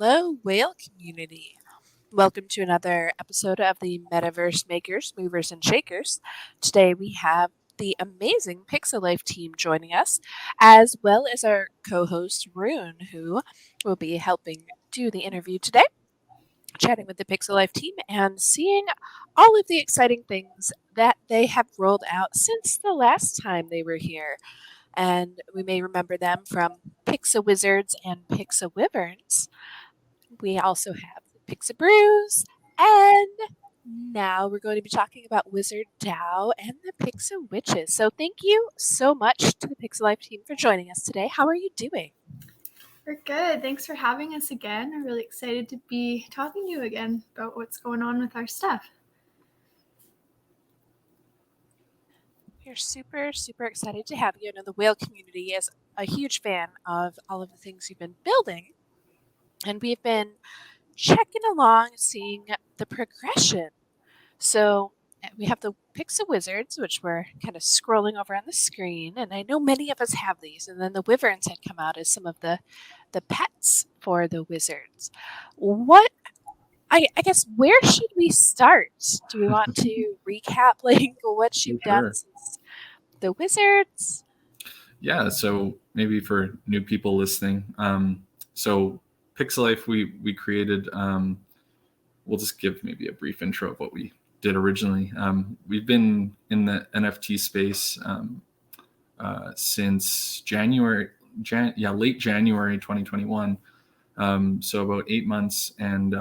Hello, Whale community. Welcome to another episode of the Metaverse Makers, Movers, and Shakers. Today we have the amazing PixaLyfe team joining us, as well as our co-host Rune, who will be helping do the interview today, chatting with the PixaLyfe team and seeing all of the exciting things that they have rolled out since the last time they were here. And we may remember them from PixaWizards and PixaWizards. We also have the PixaBrews, and now we're going to be talking about PixaDao and the PixaWitches. So thank you so much to the PixaLyfe team for joining us today. How are you doing? We're good. Thanks for having us again. I'm really excited to be talking to you again about what's going on with our stuff. We're super, super excited to have you. I know the Whale community is a huge fan of all of the things you've been building, and we've been checking along, seeing the progression. So we have the PixaWizards, which we're kind of scrolling over on the screen, and I know many of us have these. And then the Wyverns had come out as some of the pets for the wizards. I guess where should we start? Do we want to recap like what you've done since the wizards? Yeah, so maybe for new people listening, so PixaLyfe we created. We'll just give maybe a brief intro of what we did originally. We've been in the NFT space since late January 2021. So about 8 months, and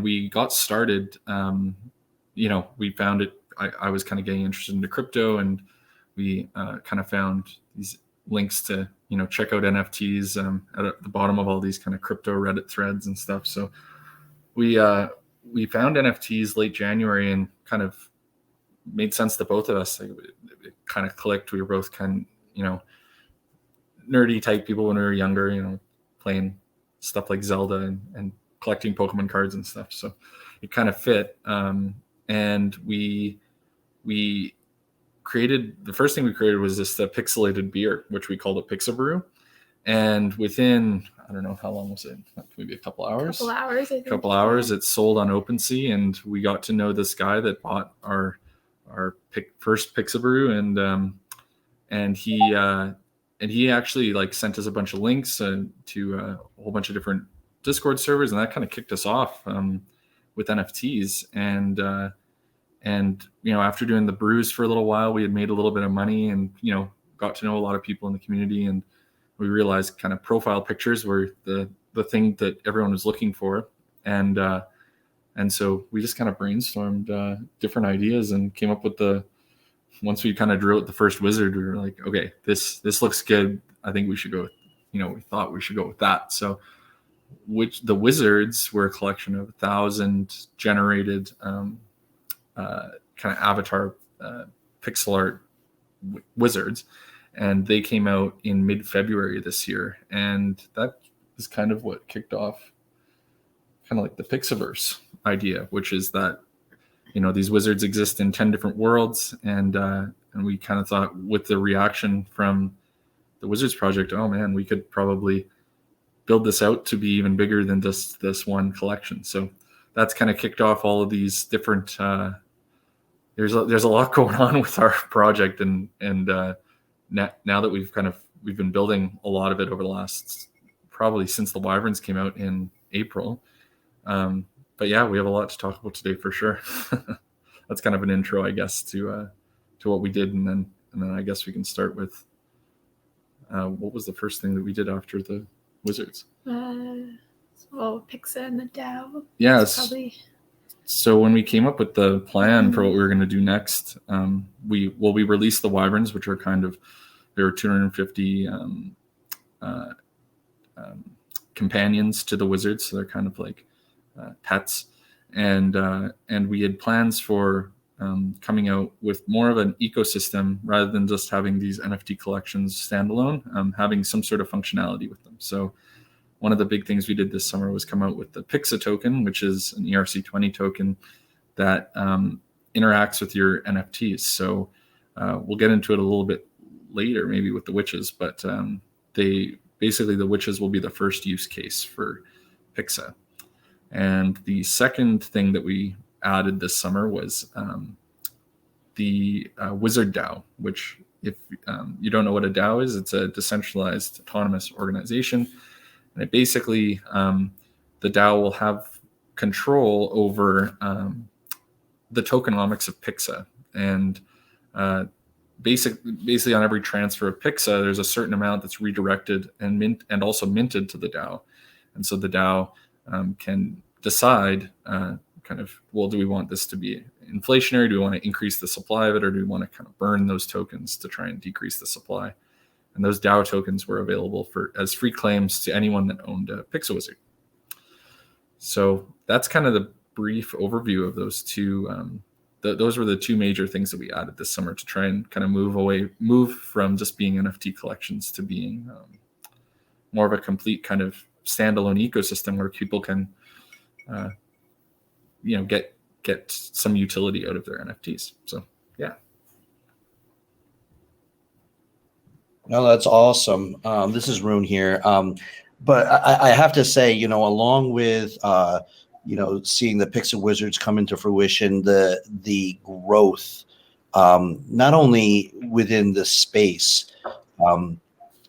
we got started. We found it. I was kind of getting interested into crypto, and we kind of found these links to check out NFTs at the bottom of all these kind of crypto Reddit threads and stuff. So we found NFTs late January and kind of made sense to both of us. It kind of clicked. We were both kind of nerdy type people when we were younger, playing stuff like Zelda and collecting Pokemon cards and stuff. So it kind of fit. And we created, the first thing we created was this pixelated beer, which we called a PixaBrew. And within, I don't know, how long was it? Maybe a couple hours? I think. Couple hours. It sold on OpenSea, and we got to know this guy that bought our first PixaBrew, and he actually sent us a bunch of links to a whole bunch of different Discord servers, and that kind of kicked us off with NFTs. And after doing the brews for a little while, we had made a little bit of money, and got to know a lot of people in the community, and we realized kind of profile pictures were the thing that everyone was looking for, and so we just kind of brainstormed different ideas and came up with once we kind of drew out the first wizard, we were like, okay, this looks good. I think we should go. We thought we should go with that. So the wizards were a collection of 1,000 generated kind of avatar pixel art wizards, and they came out in mid-February this year, and that is kind of what kicked off kind of like the Pixaverse idea, which is that these wizards exist in 10 different worlds, and we kind of thought, with the reaction from the Wizards project, oh man, we could probably build this out to be even bigger than just this one collection. So that's kind of kicked off all of these different there's a lot going on with our project, and now that we've been building a lot of it over the last, probably since the Wyverns came out in April. But yeah, we have a lot to talk about today for sure. That's kind of an intro, I guess, to what we did, and then I guess we can start with what was the first thing that we did after the Wizards? Pixa and the DAO. Yes. So when we came up with the plan for what we were going to do next, we released the Wyverns, which are there were 250 companions to the Wizards, so they're kind of like pets, and we had plans for coming out with more of an ecosystem rather than just having these NFT collections standalone, having some sort of functionality with them. So one of the big things we did this summer was come out with the Pixa Token, which is an ERC20 token that interacts with your NFTs. So we'll get into it a little bit later, maybe with the witches, but the witches will be the first use case for Pixa. And the second thing that we added this summer was the Wizard DAO, which if you don't know what a DAO is, it's a decentralized autonomous organization. And it basically, the DAO will have control over the tokenomics of Pixa. And basically on every transfer of Pixa, there's a certain amount that's redirected and also minted to the DAO. And so the DAO can decide well, do we want this to be inflationary? Do we want to increase the supply of it? Or do we want to kind of burn those tokens to try and decrease the supply? And those DAO tokens were available as free claims to anyone that owned a PixaWizard. So that's kind of the brief overview of those two. Those were the two major things that we added this summer to try and kind of move from just being NFT collections to being more of a complete kind of standalone ecosystem where people can, get some utility out of their NFTs. So, yeah. No, that's awesome. This is Rune here. But I have to say, along with, seeing the PixaWizards come into fruition, the growth, not only within the space,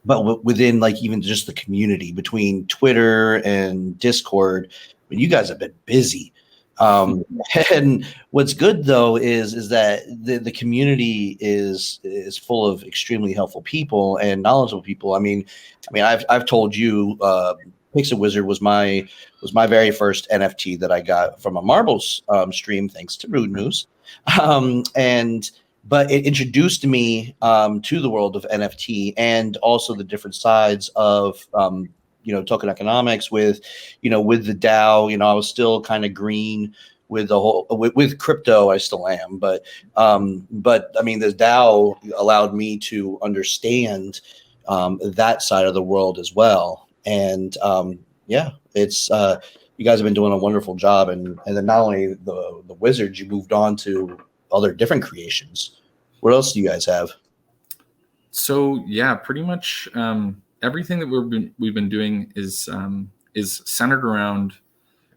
but within like even just the community between Twitter and Discord. I mean, you guys have been busy. And what's good though is that the community is full of extremely helpful people and knowledgeable people. I mean, I've told you, PixaWizard was my very first NFT that I got from a marbles stream, thanks to RudemOOse. But it introduced me to the world of NFT and also the different sides of token economics with the DAO. I was still kind of green with the whole with crypto. I still am, but I mean, the DAO allowed me to understand that side of the world as well. And it's you guys have been doing a wonderful job. And then not only the Wizards, you moved on to other different creations. What else do you guys have? So yeah, pretty much everything that we've been doing is centered around.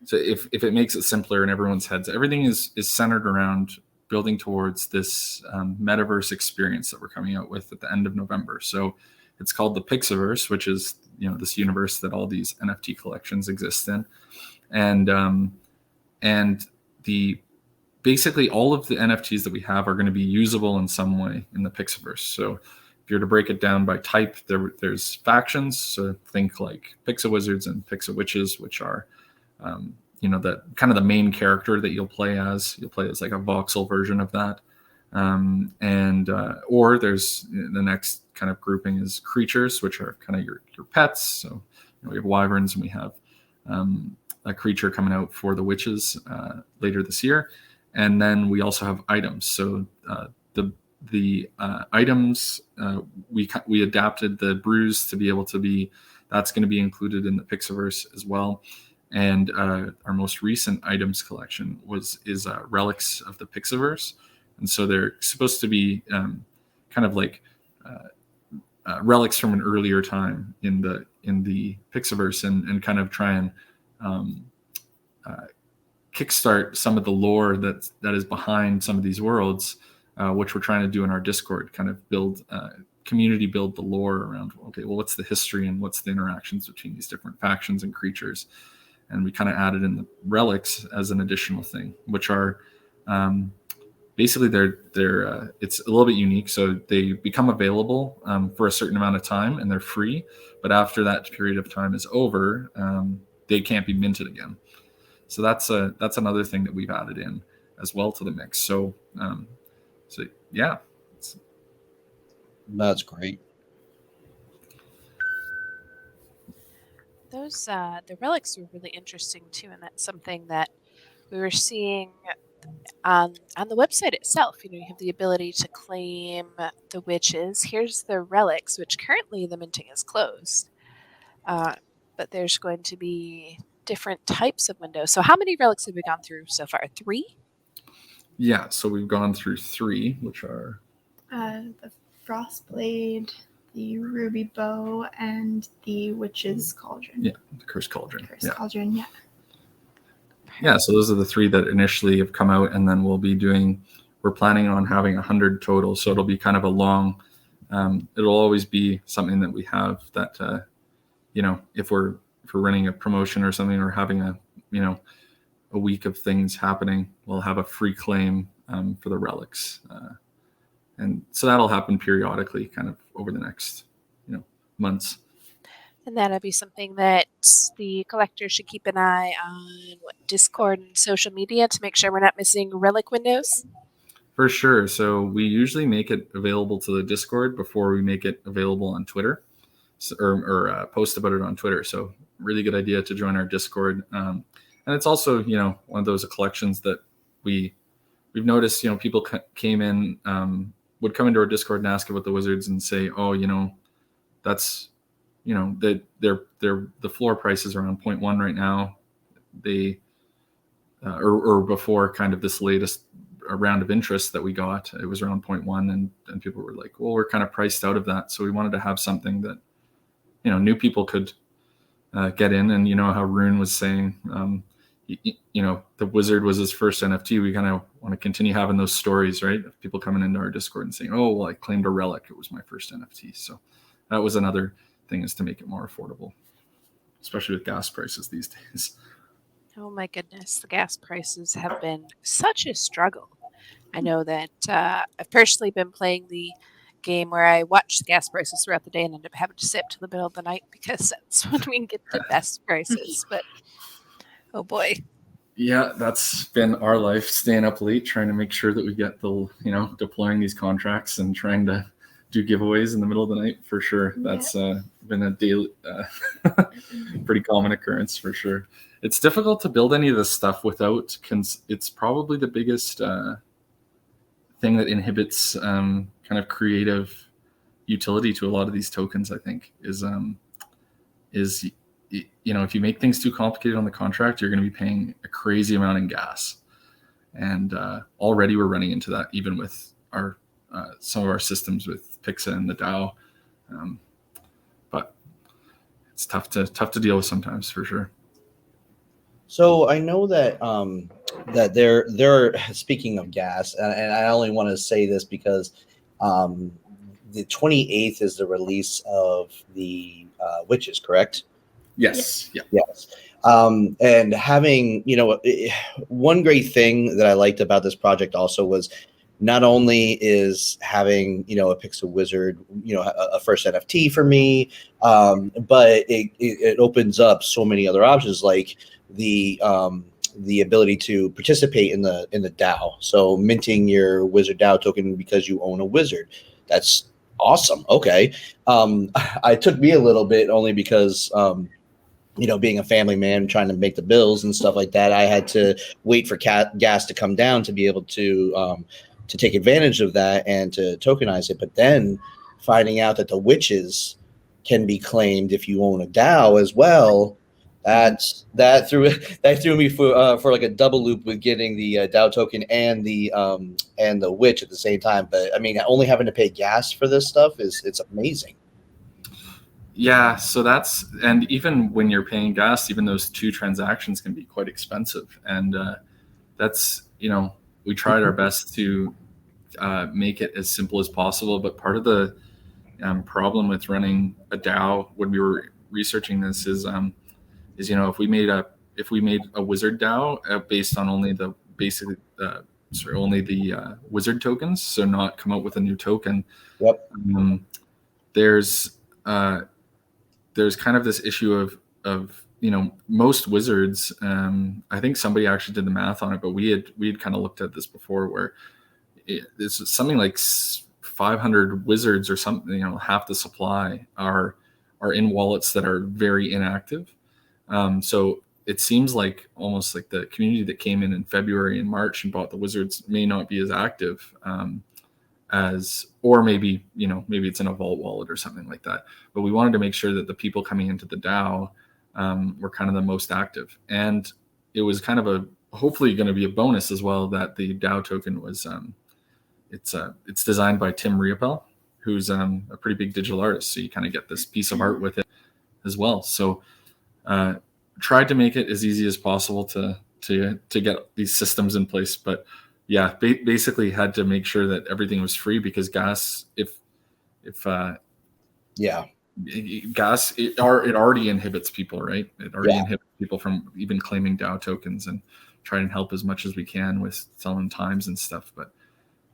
So if it makes it simpler in everyone's heads, everything is centered around building towards this metaverse experience that we're coming out with at the end of November. So it's called the PixaVerse, which is this universe that all these NFT collections exist in, and basically all of the NFTs that we have are going to be usable in some way in the PixaVerse. So if you're to break it down by type, there's factions. So think like PixaWizards and PixaWitches, which are the kind of the main character that you'll play as. You'll play as like a voxel version of that. Or there's the next kind of grouping is creatures, which are kind of your pets. So we have wyverns, and we have a creature coming out for the witches later this year. And then we also have items. So the items, we adapted the brews to be able to be, that's going to be included in the PixaVerse as well. And our most recent items collection is relics of the PixaVerse. And so they're supposed to be kind of like relics from an earlier time in the PixaVerse, and kind of try and kickstart some of the lore that is behind some of these worlds, which we're trying to do in our Discord, kind of build community, build the lore around, okay, well, what's the history and what's the interactions between these different factions and creatures. And we kind of added in the relics as an additional thing, which are basically they're it's a little bit unique. So they become available for a certain amount of time, and they're free. But after that period of time is over, they can't be minted again. So that's another thing that we've added in as well to the mix. So yeah, That's great. Those the relics were really interesting too, and that's something that we were seeing on the website itself. You have the ability to claim the witches. Here's the relics, which currently the minting is closed, but there's going to be different types of windows. So how many relics have we gone through so far? 3? Yeah, so we've gone through 3, which are The Frostblade, the ruby bow, and the witch's cauldron. Yeah, the cursed cauldron. Cursed cauldron, yeah. Yeah, so those are the 3 that initially have come out, and then we're planning on having 100 total. So it'll be kind of a long, it'll always be something that we have that, if we're running a promotion or something, or having a week of things happening, we'll have a free claim for the relics. And so that'll happen periodically kind of over the next, months. And that'll be something that the collectors should keep an eye on, Discord and social media, to make sure we're not missing relic windows? For sure. So we usually make it available to the Discord before we make it available on Twitter, or post about it on Twitter. So really good idea to join our Discord. And it's also, one of those collections that we've noticed, people came in, would come into our Discord and ask about the Wizards and say, oh, that's, the floor price is around 0.1 right now. They, or before kind of this latest round of interest that we got, it was around 0.1, and people were like, well, we're kind of priced out of that. So we wanted to have something that, new people could get in. And how Rune was saying, the Wizard was his first NFT. We kind of want to continue having those stories, right? Of people coming into our Discord and saying, oh, well, I claimed a relic. It was my first NFT. So that was another thing, is to make it more affordable, especially with gas prices these days. Oh my goodness, the gas prices have been such a struggle. I know that I've personally been playing the game where I watch the gas prices throughout the day and end up having to sit till the middle of the night, because that's when we get the best prices. But oh boy. Yeah, that's been our life, staying up late, trying to make sure that we get the, deploying these contracts and trying to do giveaways in the middle of the night, for sure. That's been a daily, pretty common occurrence, for sure. It's difficult to build any of this stuff without, it's probably the biggest thing that inhibits kind of creative utility to a lot of these tokens, I think, is if you make things too complicated on the contract, you're going to be paying a crazy amount in gas. And already we're running into that, even with our some of our systems with Pixa and the DAO. But it's tough to deal with sometimes, for sure. So I know that that they're speaking of gas, and I only want to say this because the 28th is the release of the Witches, correct? Yes. Yeah. Yes. And having, one great thing that I liked about this project also was, not only is having, a PixaWizard, a first NFT for me, but it opens up so many other options, like the ability to participate in the DAO. So minting your Wizard DAO token because you own a wizard. That's awesome. Okay. It took me a little bit, only because being a family man, trying to make the bills and stuff like that, I had to wait for gas to come down to be able to take advantage of that and to tokenize it. But then finding out that the witches can be claimed if you own a DAO as well, that threw me for like a double loop with getting the DAO token and the witch at the same time. But I mean, only having to pay gas for this stuff it's amazing. Yeah, so and even when you're paying gas, even those two transactions can be quite expensive. And that's, we tried our best to make it as simple as possible. But part of the problem with running a DAO when we were researching this is if we made a wizard DAO based on only the wizard tokens, so not come up with a new token. Yep. There's kind of this issue of most wizards. I think somebody actually did the math on it, but we had kind of looked at this before, where it's something like 500 wizards or something. Half the supply are in wallets that are very inactive. So it seems like almost like the community that came in February and March and bought the wizards may not be as active or maybe it's in a vault wallet or something like that. But we wanted to make sure that the people coming into the DAO were kind of the most active. And it was kind of hopefully going to be a bonus as well, that the DAO token was it's designed by Tim Riopel, who's a pretty big digital artist. So you kind of get this piece of art with it as well. So tried to make it as easy as possible to get these systems in place. But yeah, basically had to make sure that everything was free, because gas, gas, it already inhibits people, right? It already inhibits people from even claiming DAO tokens, and try and help as much as we can with selling times and stuff. But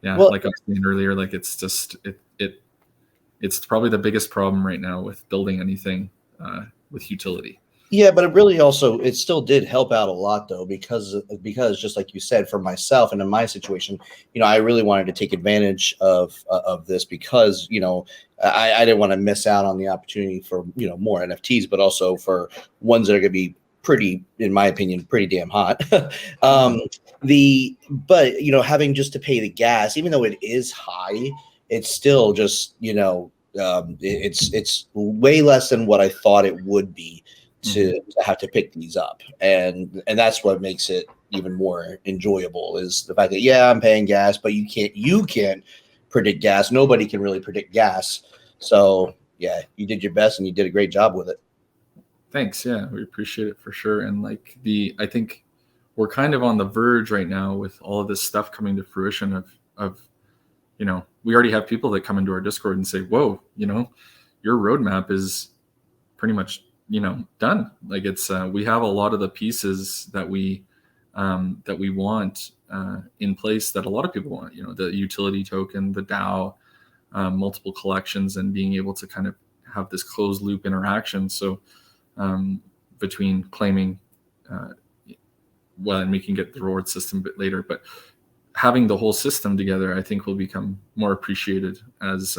yeah, like I was saying earlier, like it's just it's probably the biggest problem right now with building anything with utility. Yeah, but it really also, it still did help out a lot though, because just like you said, for myself and in my situation, I really wanted to take advantage of this, because I didn't want to miss out on the opportunity for more NFTs, but also for ones that are going to be pretty, in my opinion, pretty damn hot. But having just to pay the gas, even though it is high, it's still just it's way less than what I thought it would be to have to pick these up, and that's what makes it even more enjoyable, is the fact that I'm paying gas, but you can't predict gas. Nobody can really predict gas. So yeah, you did your best and you did a great job with it. Thanks. Yeah, we appreciate it for sure. And I think we're kind of on the verge right now with all of this stuff coming to fruition of we already have people that come into our Discord and say, whoa, your roadmap is pretty much done. Like it's we have a lot of the pieces that we want in place, that a lot of people want, the utility token, the DAO, multiple collections, and being able to kind of have this closed loop interaction. So between claiming and we can get the reward system a bit later, but having the whole system together, I think will become more appreciated as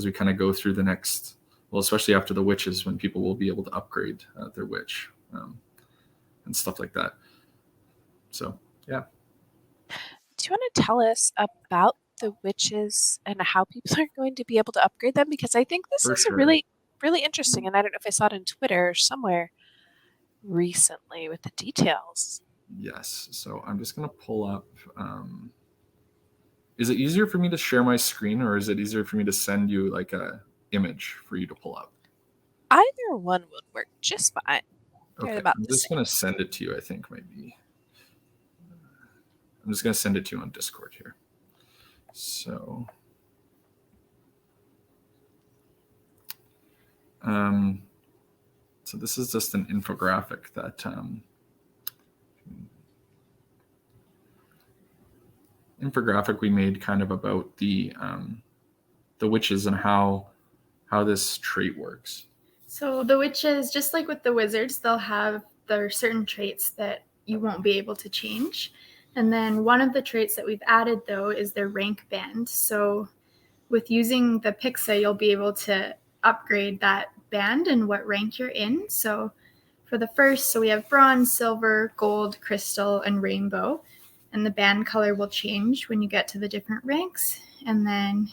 we kind of go through the next, well, especially after the witches, when people will be able to upgrade their witch and stuff like that. So, yeah. Do you want to tell us about the witches and how people are going to be able to upgrade them? Because I think this is a really, really interesting, and I don't know if I saw it on Twitter or somewhere recently with the details. Yes. So I'm just going to pull up. Is it easier for me to share my screen, or is it easier for me to send you like a image for you to pull up? Either one would work just fine. Okay, I'm just going to send it to you, I think, maybe. I'm just going to send it to you on Discord here. So, so this is just an infographic that we made kind of about the witches and how this trait works. So the witches, just like with the wizards, they'll have their certain traits that you won't be able to change. And then one of the traits that we've added, though, is their rank band. So with using the Pixa, you'll be able to upgrade that band and what rank you're in. So for the first, so we have bronze, silver, gold, crystal, and rainbow. And the band color will change when you get to the different ranks. And then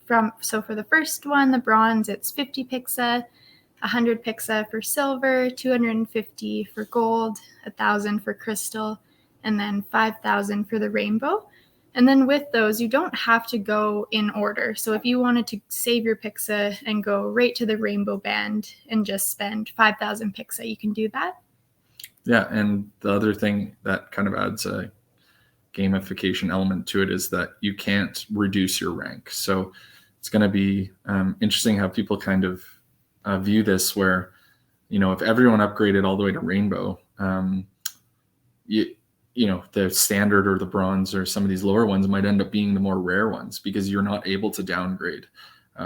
for the first one, the bronze, it's 50 Pixa, 100 Pixa for silver, 250 for gold, 1,000 for crystal, and then 5,000 for the rainbow. And then with those, you don't have to go in order. So if you wanted to save your Pixa and go right to the rainbow band and just spend 5,000 Pixa, you can do that. Yeah, and the other thing that kind of adds a gamification element to it is that you can't reduce your rank. So it's going to be interesting how people kind of view this, where, if everyone upgraded all the way to rainbow, the standard or the bronze or some of these lower ones might end up being the more rare ones, because you're not able to downgrade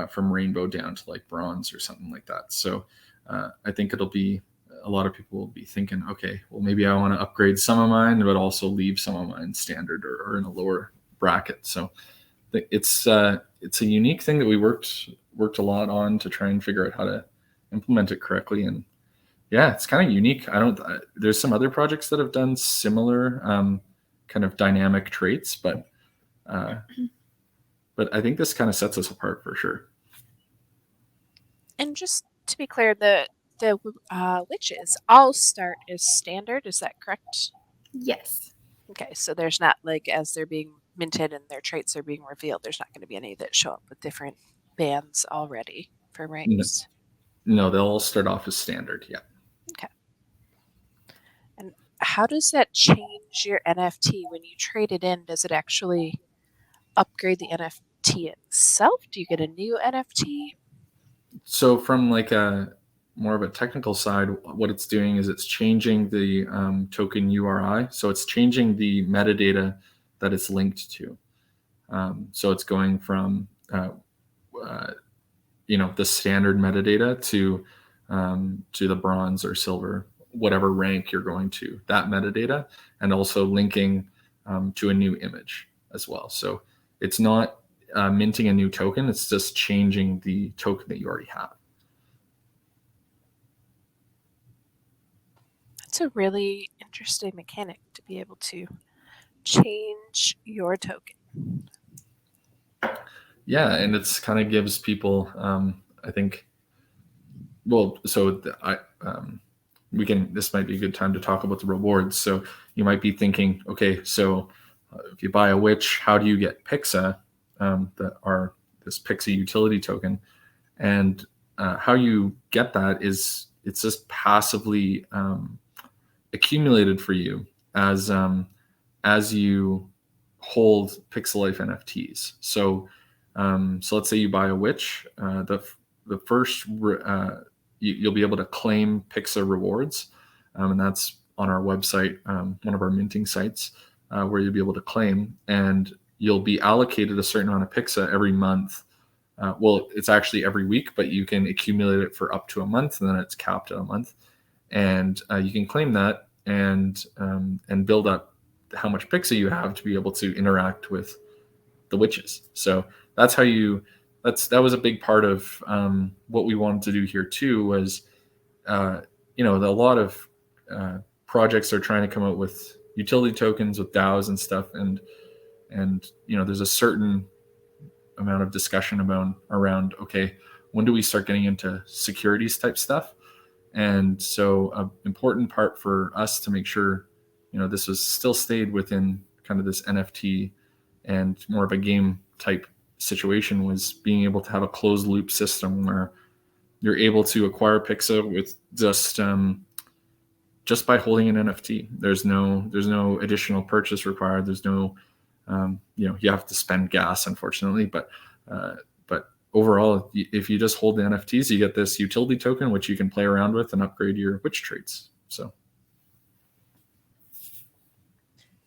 from rainbow down to like bronze or something like that. So I think it'll be, a lot of people will be thinking, okay, well, maybe I want to upgrade some of mine, but also leave some of mine standard or in a lower bracket. So it's a unique thing that we worked a lot on to try and figure out how to implement it correctly. And yeah, it's kind of unique. There's some other projects that have done similar kind of dynamic traits, but I think this kind of sets us apart for sure. And just to be clear, the witches all start as standard. Is that correct? Yes. Okay, so there's not, like, as they're being minted and their traits are being revealed, there's not going to be any that show up with different bands already for ranks? No, they'll all start off as standard. Yeah. Okay. And how does that change your NFT when you trade it in? Does it actually upgrade the NFT itself? Do you get a new NFT? So from like a more of a technical side, what it's doing is it's changing the token URI. So it's changing the metadata that it's linked to. So it's going from the standard metadata to the bronze or silver, whatever rank you're going to, that metadata, and also linking to a new image as well. So it's not minting a new token, it's just changing the token that you already have. That's a really interesting mechanic to be able to change your token. Yeah, and it's kind of gives people, I think, well, so this might be a good time to talk about the rewards. So you might be thinking, okay, so if you buy a witch, how do you get Pixa, this Pixa utility token? And how you get that is it's just passively accumulated for you as you hold PixaLyfe NFTs. So let's say you buy a witch, the first you'll be able to claim Pixa rewards, and that's on our website, one of our minting sites, where you'll be able to claim, and you'll be allocated a certain amount of Pixa every month. Well, it's actually every week, but you can accumulate it for up to a month, and then it's capped at a month, and you can claim that and build up how much Pixa you have to be able to interact with the witches. So that's how that was a big part of what we wanted to do here too. Was a lot of projects are trying to come out with utility tokens with DAOs and stuff, and there's a certain amount of discussion around okay, when do we start getting into securities type stuff? And so an important part for us to make sure this was still stayed within kind of this NFT and more of a game type situation was being able to have a closed loop system where you're able to acquire Pixa with just by holding an NFT. There's no additional purchase required. There's no you have to spend gas, unfortunately, but overall, if you just hold the NFTs, you get this utility token which you can play around with and upgrade your witch traits. So.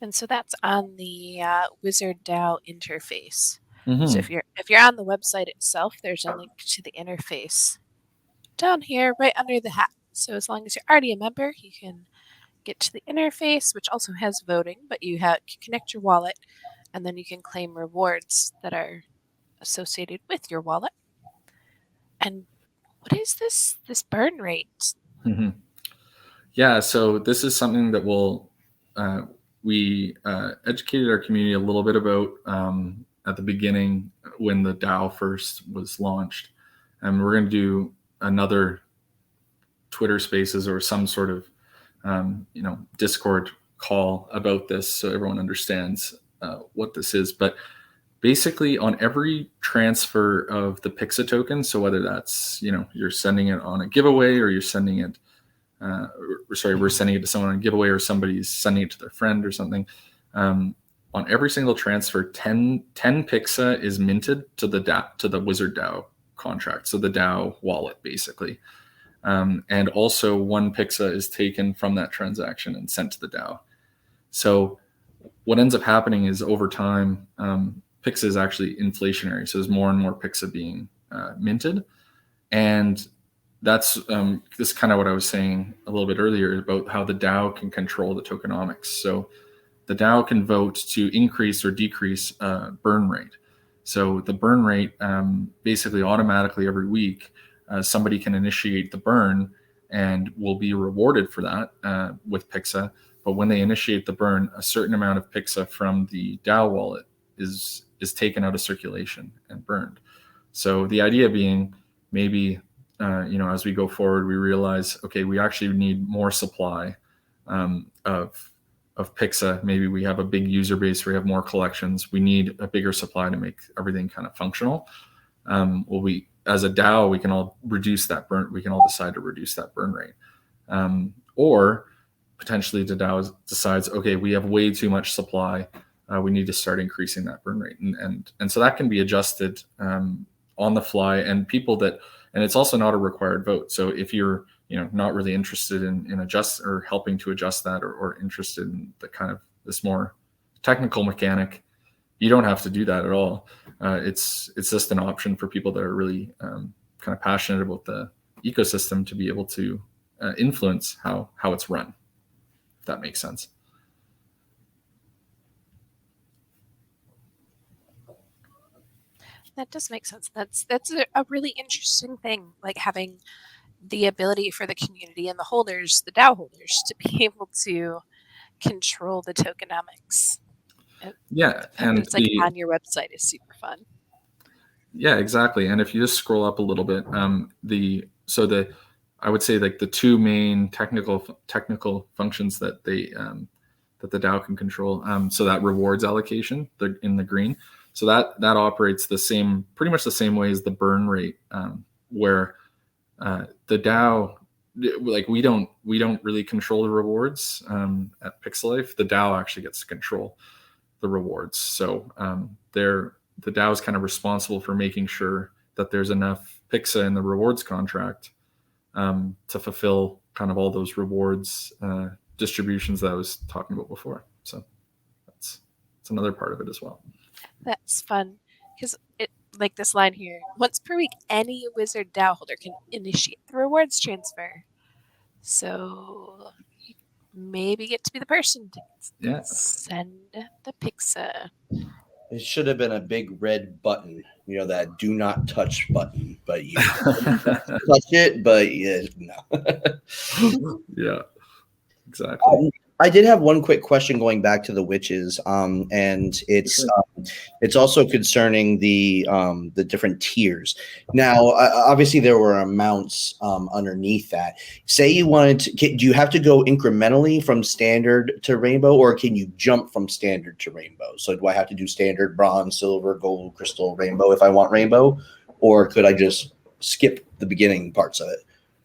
And so that's on the WizardDAO interface. Mm-hmm. So if you're on the website itself, there's a link to the interface down here, right under the hat. So as long as you're already a member, you can get to the interface, which also has voting, but you can connect your wallet, and then you can claim rewards that are associated with your wallet. And what is this burn rate? Mm-hmm. Yeah, so this is something that we educated our community a little bit about at the beginning when the DAO first was launched. And we're going to do another Twitter Spaces or some sort of Discord call about this so everyone understands what this is. But basically on every transfer of the Pixa token, so whether that's you're sending it on a giveaway or you're sending it we're sending it to someone on a giveaway or somebody's sending it to their friend or something, on every single transfer 10 Pixa is minted to the WizardDAO contract, so the DAO wallet basically, and also 1 Pixa is taken from that transaction and sent to the DAO. So what ends up happening is over time, Pixa is actually inflationary, so there's more and more Pixa being minted, and that's this is kind of what I was saying a little bit earlier about how the DAO can control the tokenomics. So the DAO can vote to increase or decrease burn rate. So the burn rate basically automatically every week somebody can initiate the burn and will be rewarded for that with Pixa. But when they initiate the burn, a certain amount of Pixa from the DAO wallet is taken out of circulation and burned. So the idea being maybe as we go forward, we realize, okay, we actually need more supply of Pixa. Maybe we have a big user base, we have more collections. We need a bigger supply to make everything kind of functional. well, we as a DAO, we can all reduce that burn. We can all decide to reduce that burn rate, or potentially the DAO decides, okay, we have way too much supply. We need to start increasing that burn rate, and so that can be adjusted on the fly. And it's also not a required vote. So if you're not really interested in adjust or helping to adjust that, or interested in the kind of this more technical mechanic, you don't have to do that at all. It's just an option for people that are really kind of passionate about the ecosystem to be able to influence how it's run, if that makes sense. That does make sense. That's a really interesting thing, like having the ability for the community and the holders, the DAO holders, to be able to control the tokenomics. Yeah, and it's like on your website is super fun. Yeah, exactly. And if you just scroll up a little bit, I would say like the two main technical functions that that the DAO can control. So that rewards allocation, in the green. So that operates pretty much the same way as the burn rate, where the DAO, like we don't really control the rewards at PixaLyfe. The DAO actually gets to control the rewards. So the DAO is kind of responsible for making sure that there's enough Pixa in the rewards contract to fulfill kind of all those rewards distributions that I was talking about before. So that's another part of it as well. That's fun, because it, like this line here, once per week, any wizard DAO holder can initiate the rewards transfer. So you maybe get to be the person to send the Pixa. It should have been a big red button, that do not touch button, but you touch it, but no. Yeah, exactly. I did have one quick question going back to the witches, and it's also concerning the different tiers. Now, obviously, there were amounts underneath that. Say you wanted to, do you have to go incrementally from standard to rainbow, or can you jump from standard to rainbow? So do I have to do standard, bronze, silver, gold, crystal, rainbow if I want rainbow, or could I just skip the beginning parts of it?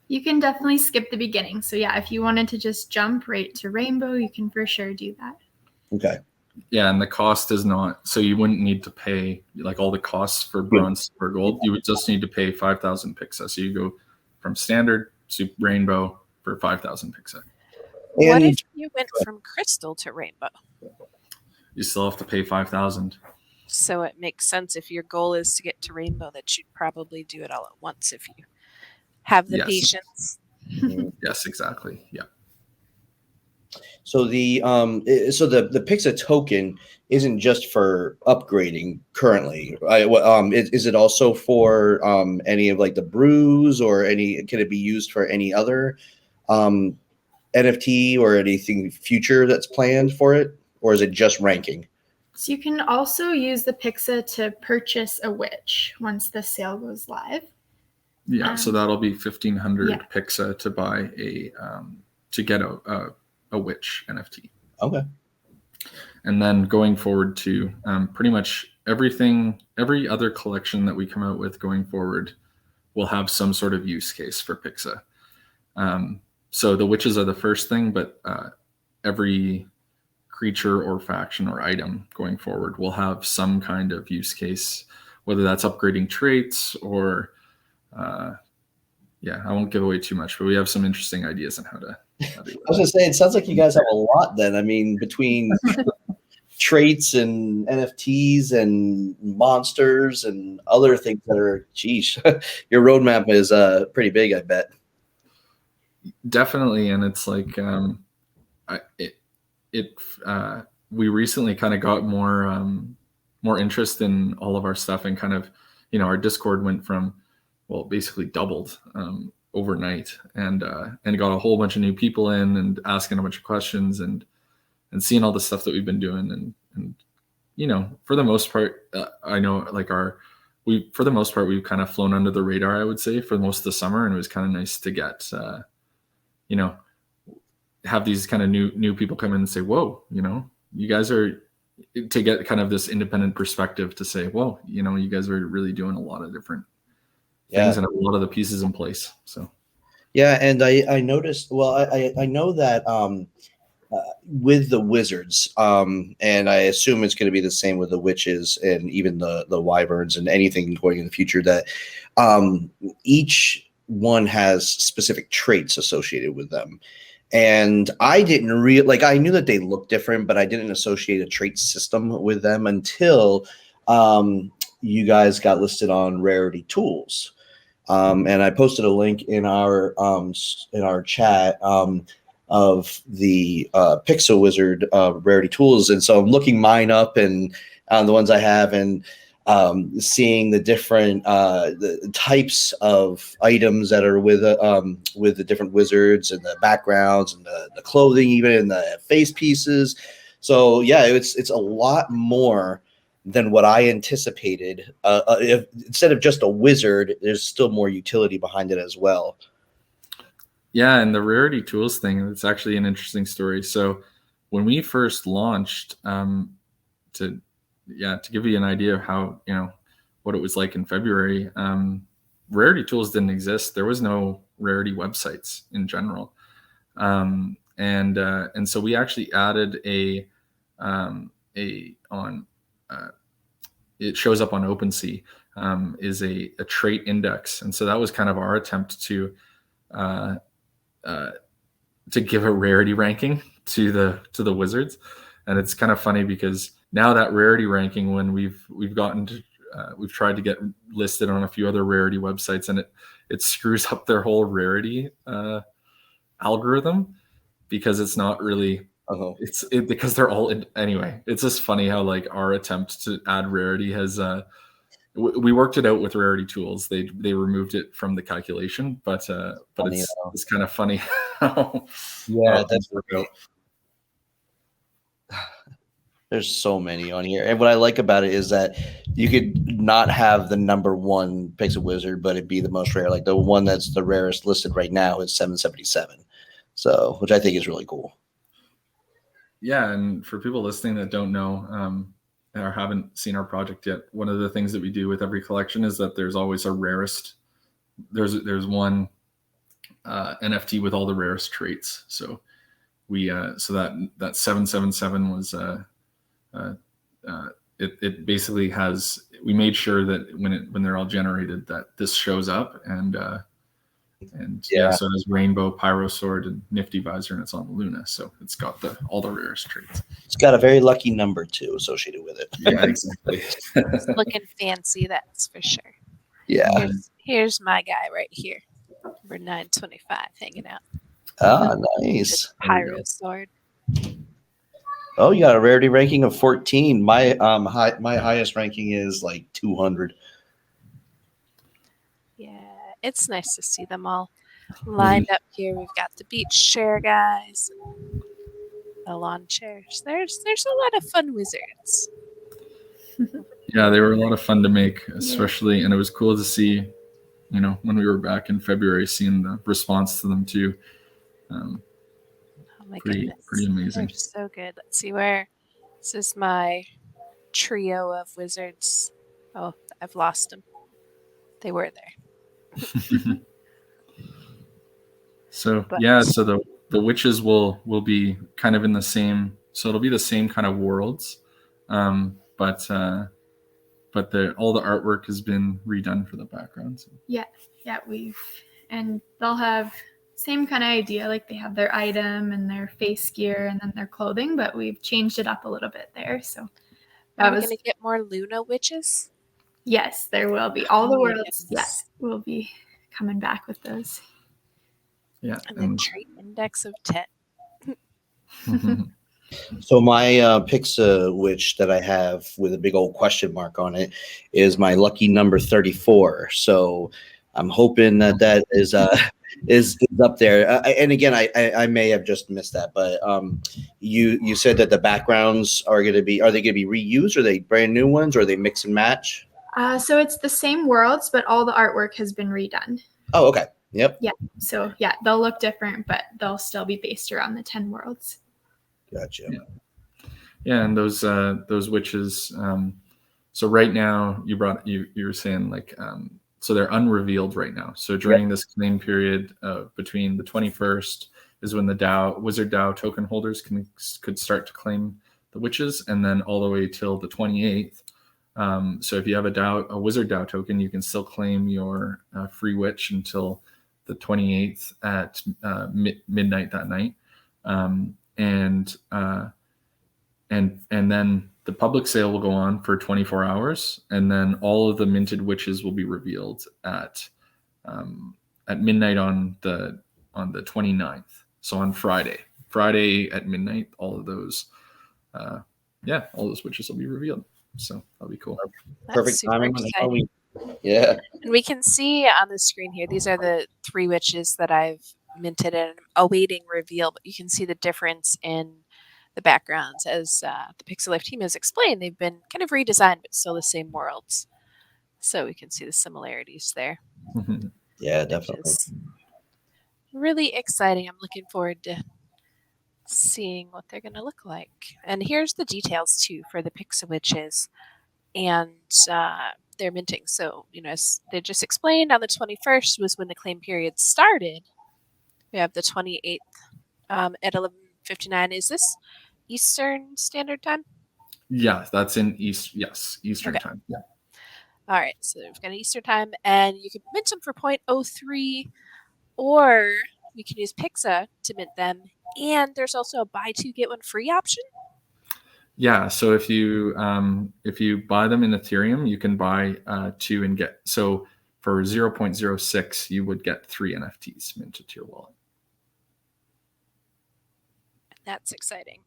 You can definitely skip the beginning. So yeah, if you wanted to just jump right to rainbow, you can for sure do that. Okay. Yeah, and the cost is not, so you wouldn't need to pay like all the costs for bronze or gold. You would just need to pay 5,000 Pixa. So you go from standard to rainbow for 5,000 Pixa. What if you went from crystal to rainbow? You still have to pay 5,000. So it makes sense, if your goal is to get to rainbow, that you'd probably do it all at once if you have the patience. Yes, exactly. Yeah. So the Pixa token isn't just for upgrading currently. Is it also for any of like the brews, or can it be used for any other NFT or anything future that's planned for it, or is it just ranking? So you can also use the Pixa to purchase a witch once the sale goes live. Yeah, so that'll be 1,500 Pixa to buy to get a witch NFT. Okay. And then going forward to pretty much every other collection that we come out with going forward will have some sort of use case for Pixa. So the witches are the first thing, but every creature or faction or item going forward will have some kind of use case, whether that's upgrading traits or I won't give away too much, but we have some interesting ideas on how to do that. I was gonna say, it sounds like you guys have a lot then. I mean, between traits and NFTs and monsters and other things that are, your roadmap is pretty big, I bet. Definitely. And it's like we recently kind of got more interest in all of our stuff, and kind of, our Discord went from, well, basically doubled overnight, and got a whole bunch of new people in and asking a bunch of questions and seeing all the stuff that we've been doing. And for the most part, I know like for the most part, we've kind of flown under the radar, I would say, for most of the summer. And it was kind of nice to get, have these kind of new people come in and say, whoa, you guys are to get kind of this independent perspective to say, well, you guys are really doing a lot of different things and have a lot of the pieces in place. So yeah, and I noticed. Well, I know that with the wizards, and I assume it's going to be the same with the witches and even the wyverns and anything going in the future, that each one has specific traits associated with them. And I didn't I knew that they looked different, but I didn't associate a trait system with them until you guys got listed on Rarity Tools. And I posted a link in our chat of the PixaWizard Rarity Tools, and so I'm looking mine up and the ones I have, and seeing the different the types of items that are with the different wizards, and the backgrounds, and the clothing, even, and the face pieces. So yeah, it's a lot more than what I anticipated. If, instead of just a wizard, there's still more utility behind it as well. Yeah, and the Rarity Tools thing, it's actually an interesting story. So when we first launched, to give you an idea of how, what it was like in February, Rarity Tools didn't exist. There was no Rarity websites in general. And so we actually added it shows up on OpenSea, is a trait index. And so that was kind of our attempt to give a rarity ranking to the wizards. And it's kind of funny because now that rarity ranking, when we've tried to get listed on a few other rarity websites, and it screws up their whole rarity algorithm, because it's not really because they're all anyway. It's just funny how like our attempt to add rarity has we worked it out with Rarity Tools. They removed it from the calculation, but it's kind of funny how that's worked out. There's so many on here, and what I like about it is that you could not have the number one PixaWizard, but it'd be the most rare. Like the one that's the rarest listed right now is 777, so which I think is really cool. Yeah, and for people listening that don't know or haven't seen our project yet, one of the things that we do with every collection is that there's always a rarest. There's one NFT with all the rarest traits. So we so that 777 was it basically has, we made sure that when they're all generated that this shows up, and so it has Rainbow, Pyro Sword, and Nifty Visor, and it's on Luna, so it's got all the rarest traits. It's got a very lucky number too associated with it. Yeah, exactly. It's looking fancy, that's for sure. Yeah. Here's my guy right here, number 925, hanging out. Ah, nice. Pyro Sword. Oh, you got a rarity ranking of 14. My my highest ranking is like 200. Yeah, it's nice to see them all lined up here. We've got the beach chair guys, the lawn chairs. There's a lot of fun wizards. Yeah, they were a lot of fun to make, especially, and it was cool to see, when we were back in February, seeing the response to them too. Oh my pretty amazing. They're so good. Let's see where. This is my trio of wizards. Oh, I've lost them. They were there. So so the witches will be kind of in the same. So it'll be the same kind of worlds, but all the artwork has been redone for the backgrounds. Yeah, and they'll have same kind of idea, like they have their item and their face gear and then their clothing, but we've changed it up a little bit there. So are we gonna get more Luna witches? Yes, there will be. All the worlds, yes, will be coming back with those. Yeah, and then trait index of 10. So my Pixa witch that I have with a big old question mark on it is my lucky number 34. So I'm hoping that is up there. And again, I may have just missed that, but you said that the backgrounds are they going to be reused? Are they brand new ones, or are they mix and match? So it's the same worlds, but all the artwork has been redone. Oh, okay. Yep. Yeah. So yeah, they'll look different, but they'll still be based around the 10 worlds. Gotcha. Yeah, and those witches. So right now, you were saying like so they're unrevealed right now. So during this claim period between the 21st is when the Wizard DAO token holders could start to claim the witches, and then all the way till the 28th. So if you have a Wizard DAO token, you can still claim your free witch until the 28th at midnight that night, and then the public sale will go on for 24 hours, and then all of the minted witches will be revealed at midnight on the 29th. So on Friday at midnight, all those witches will be revealed. So that'll be cool. That's Perfect super timing. exciting. Yeah. And we can see on the screen here, these are the 3 witches that I've minted and awaiting reveal, but you can see the difference in the backgrounds. As the PixaLyfe team has explained, they've been kind of redesigned, but still the same worlds. So we can see the similarities there. Yeah, Which definitely. is really exciting. I'm looking forward to seeing what they're going to look like. And here's the details too for the PixaWitches and their minting. So, as they just explained, on the 21st was when the claim period started. We have the 28th at 11:59. Is this Eastern Standard Time? Yeah, that's in Eastern time. Yeah. All right, so we've got Eastern Time, and you can mint them for 0.03, or we can use Pixa to mint them. And there's also a buy 2 get 1 free option. Yeah, so if you buy them in Ethereum, you can buy 2 and get, so for 0.06 you would get 3 NFTs minted to your wallet. That's exciting.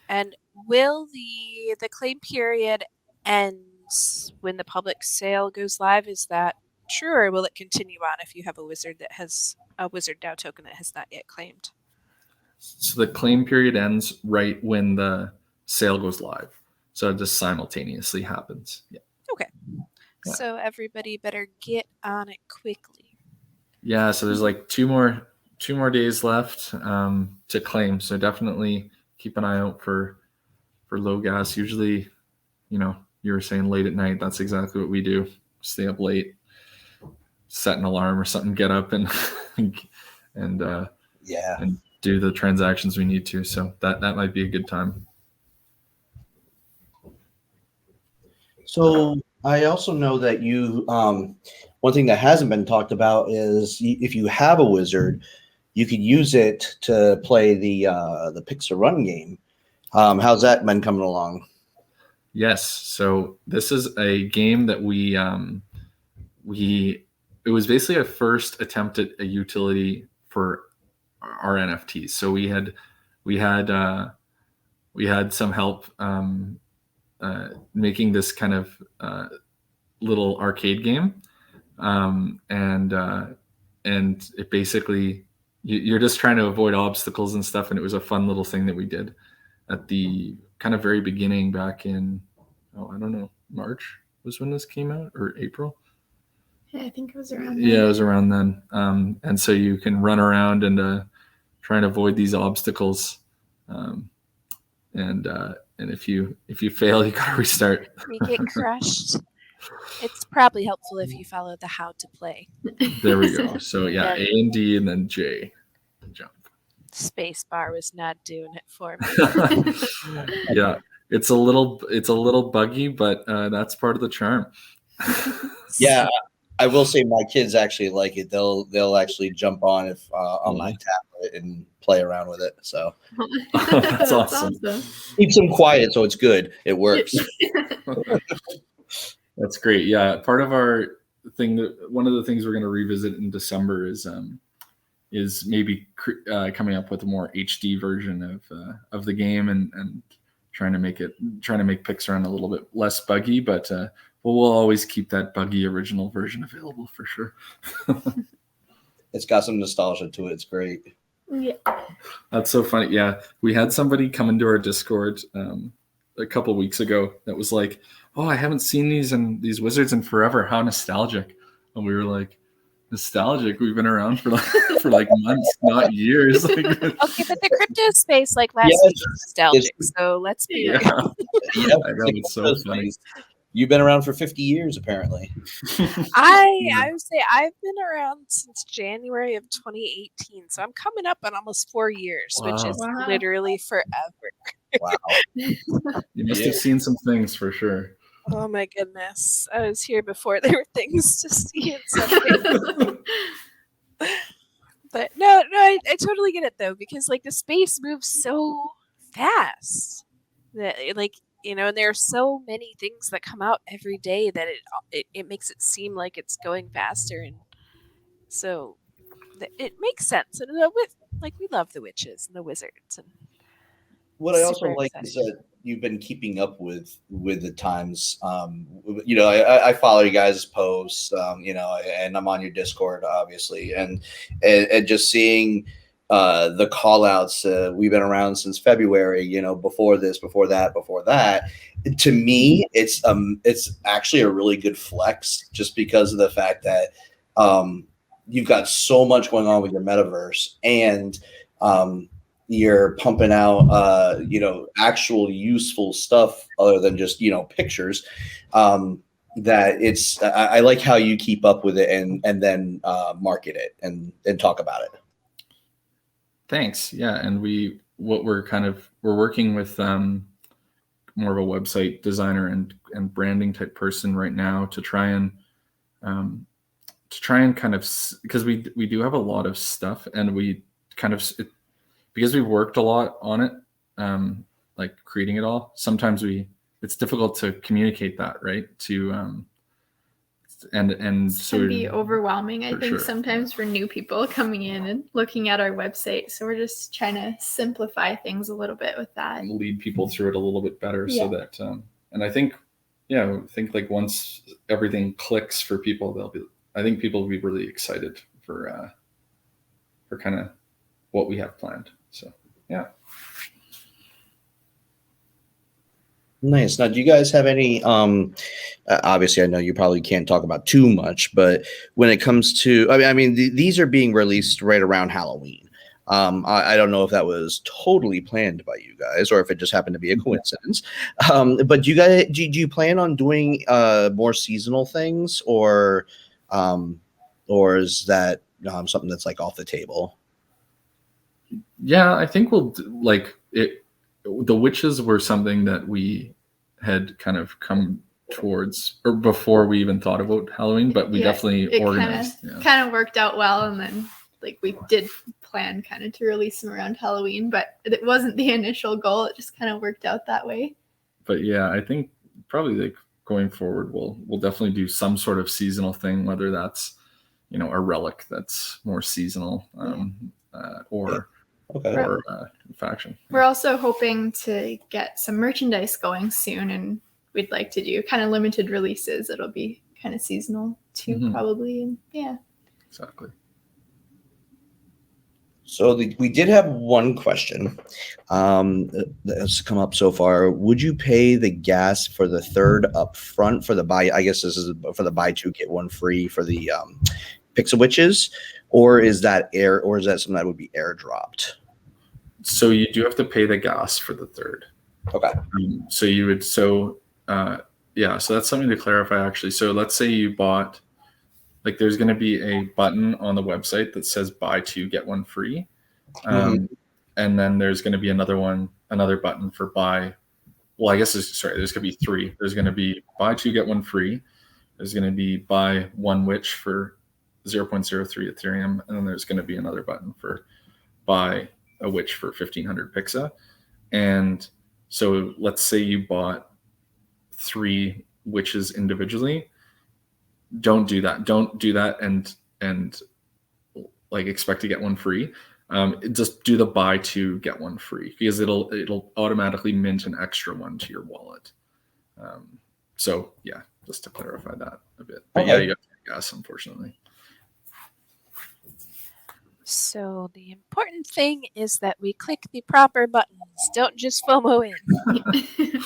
And will the claim period end when the public sale goes live? Is that true, or will it continue on if you have a wizard that has a Wizard DAO token that has not yet claimed? So the claim period ends right when the sale goes live. So it just simultaneously happens. Yeah. Okay. Yeah. So everybody better get on it quickly. Yeah. So there's like two more days left to claim. So definitely keep an eye out for low gas. Usually, you were saying late at night. That's exactly what we do. Stay up late, set an alarm or something, get up and do the transactions we need to. So that might be a good time. So I also know that you, one thing that hasn't been talked about is if you have a wizard, you could use it to play the Pixa Run game. How's that been coming along? Yes. So this is a game that it was basically a first attempt at a utility for our NFTs. So we had some help making this kind of little arcade game, and it basically you're just trying to avoid obstacles and stuff. And it was a fun little thing that we did at the kind of very beginning back in I don't know, March was when this came out, or April. Yeah, I think it was around then. Yeah, it was around then. And so you can run around and try and avoid these obstacles. And if you fail, you gotta restart. You get crushed. It's probably helpful if you follow the how to play. There we go. So yeah, A and D and then J to jump. Space bar was not doing it for me. Yeah, it's a little buggy, but that's part of the charm. Yeah, I will say my kids actually like it. They'll actually jump on on my tablet and play around with it. So that's awesome. Keeps them quiet, so it's good. It works. That's great. Yeah, part of our thing, one of the things we're going to revisit in December is maybe coming up with a more HD version of the game and trying to make Pixa Run a little bit less buggy, but we'll always keep that buggy original version available for sure. It's got some nostalgia to it. It's great. Yeah. That's so funny. Yeah, we had somebody come into our Discord a couple weeks ago that was like, "Oh, I haven't seen these wizards in forever. How nostalgic!" And we were like, nostalgic. We've been around for like months, not years. Okay, but the crypto space like last Yes, week was nostalgic, so let's be Yeah, Yeah, I know, it's so funny. You've been around for 50 years, apparently. I would say I've been around since January of 2018, so I'm coming up on almost 4 years, which is Wow. literally forever. Wow. You must have seen some things for sure. Oh my goodness. I was here before there were things to see and something. But no, I totally get it though, because like the space moves so fast that like, you know, and there are so many things that come out every day that it makes it seem like it's going faster, and so it makes sense. And with like we love the witches and the wizards, and What I also super like excited. is that you've been keeping up with the times. You know, I follow you guys' posts. You know, and I'm on your Discord, obviously, and just seeing the call outs. We've been around since February. You know, before this, before that, before that. To me, it's actually a really good flex, just because of the fact that you've got so much going on with your metaverse, and you're pumping out you know, actual useful stuff other than just, you know, pictures. That it's I like how you keep up with it and then market it and talk about it. Thanks. Yeah, and we're working with more of a website designer and branding type person right now to try and kind of, because we do have a lot of stuff, and we kind of, because we've worked a lot on it, like creating it all. Sometimes it's difficult to communicate that, right? To and so it can be overwhelming, I think, sure. sometimes for new people coming in and looking at our website. So we're just trying to simplify things a little bit with that. And lead people through it a little bit better, Yeah. so that and I think like once everything clicks for people, I think people will be really excited for kind of what we have planned. So yeah. Nice. Now, do you guys have any obviously I know you probably can't talk about too much, but when it comes to I mean these are being released right around Halloween. I don't know if that was totally planned by you guys or if it just happened to be a coincidence. But do you plan on doing more seasonal things, or is that something that's like off the table? Yeah, I think we'll like it. The witches were something that we had kind of come towards, or before we even thought about Halloween, but we definitely organized. Kind of worked out well, and then like we did plan kind of to release them around Halloween, but it wasn't the initial goal. It just kind of worked out that way. But yeah, I think probably like going forward, we'll definitely do some sort of seasonal thing, whether that's, you know, a relic that's more seasonal, or faction. We're also hoping to get some merchandise going soon, and we'd like to do kind of limited releases. It'll be kind of seasonal too, probably. And yeah, exactly. So we did have one question that's come up so far. Would you pay the gas for the third up front for the buy? I guess this is for the buy two get one free for the PixaWitches, or is that something that would be airdropped? So you do have to pay the gas for the third. Okay. So you would, so that's something to clarify actually. So let's say you bought, like there's going to be a button on the website that says buy two, get one free. And then there's going to be another button for buy. Well, I guess there's going to be three. There's going to be buy two, get one free. There's going to be buy one witch for 0.03 Ethereum. And then there's going to be another button for buy a witch for 1500 Pixa. And so let's say you bought 3 witches individually. Don't do that and like expect to get one free. Just do the buy two get one free, because it'll automatically mint an extra one to your wallet. So yeah, just to clarify that a bit. But yeah, you have to pay gas, unfortunately. So the important thing is that we click the proper buttons. Don't just FOMO in.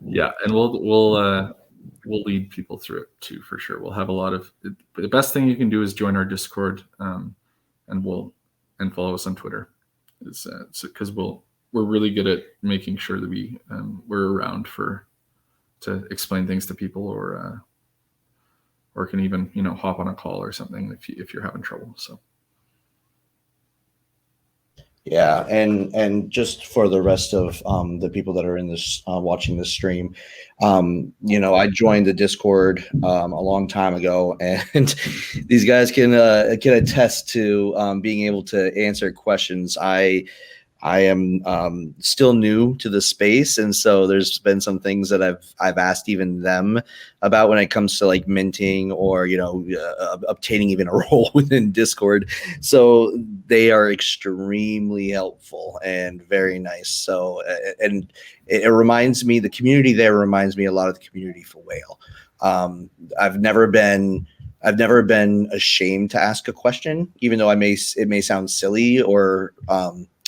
Yeah, and we'll we'll lead people through it too, for sure. We'll have a lot of, the best thing you can do is join our Discord, and follow us on Twitter, because we're really good at making sure that we're around to explain things to people, or can even, hop on a call or something if you're having trouble. So. Yeah, and just for the rest of the people that are in this watching this stream, I joined the Discord a long time ago, and these guys can attest to being able to answer questions. I am still new to the space, and so there's been some things that I've asked even them about when it comes to like minting or obtaining even a role within Discord. So they are extremely helpful and very nice. So and it reminds me, the community there reminds me a lot of the community for Whale. I've never been ashamed to ask a question, even though it may sound silly or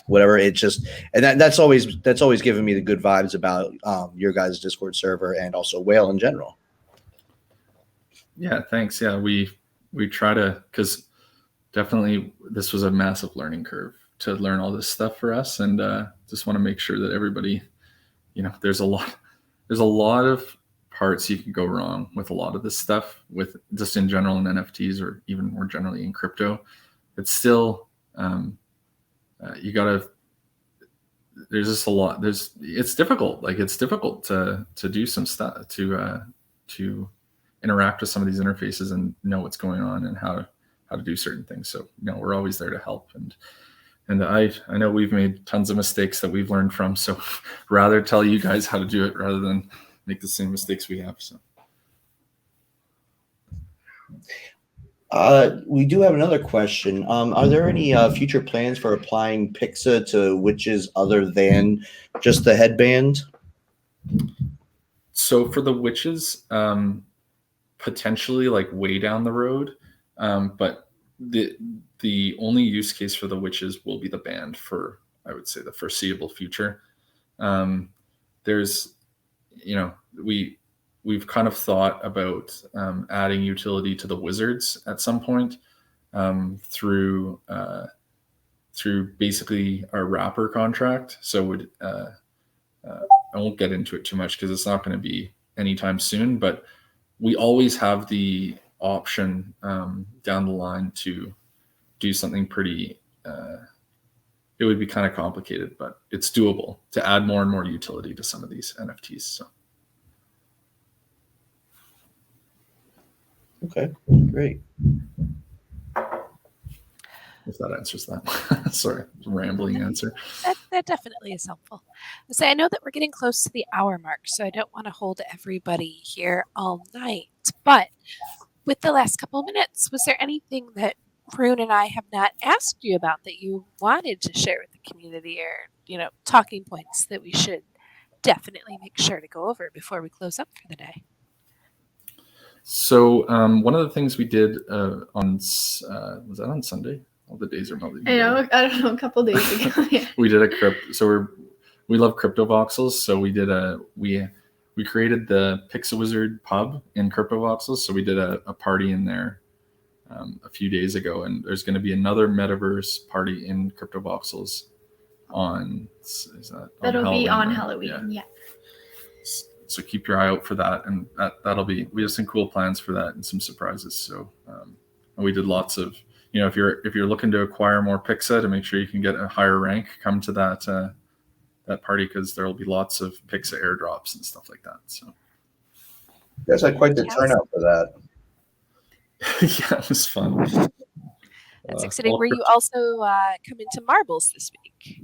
whatever. It just, and that's always given me the good vibes about your guys' Discord server and also Whale in general. Yeah, thanks. Yeah, we try to, because definitely this was a massive learning curve to learn all this stuff for us, and just want to make sure that everybody, there's a lot of parts you can go wrong with a lot of this stuff, with just in general in NFTs or even more generally in crypto. It's still there's just a lot. It's difficult. Like, it's difficult to do some stuff, to interact with some of these interfaces and know what's going on and how to do certain things. So, we're always there to help. And I know we've made tons of mistakes that we've learned from. So rather tell you guys how to do it rather than make the same mistakes we have. So. We do have another question. Are there any future plans for applying Pixa to witches other than just the headband? So for the witches, potentially like way down the road, but the only use case for the witches will be the band for, I would say, the foreseeable future. There's, we've kind of thought about adding utility to the wizards at some point, through basically our wrapper contract. So I won't get into it too much because it's not going to be anytime soon, but we always have the option down the line to do something pretty, it would be kind of complicated, but it's doable to add more and more utility to some of these NFTs. So. Okay, great. If that answers that. Sorry, rambling answer. That definitely is helpful. I know that we're getting close to the hour mark, so I don't want to hold everybody here all night. But with the last couple of minutes, was there anything that Rune and I have not asked you about that you wanted to share with the community, or talking points that we should definitely make sure to go over before we close up for the day? So one of the things we did was that on Sunday? All the days are melting. I don't know, a couple days ago. Yeah. We did a crypto. So we love crypto voxels. So we did we created the PixaWizard pub in crypto voxels. So we did a party in there a few days ago, and there's going to be another metaverse party in crypto voxels that'll be on Halloween. Yeah. So keep your eye out for that, and we have some cool plans for that and some surprises. So and we did lots of, if you're looking to acquire more Pixa to make sure you can get a higher rank, come to that party, because there will be lots of Pixa airdrops and stuff like that. So you guys had quite the turnout for that. Yeah, it was fun. That's exciting. Were you also coming to Marbles this week?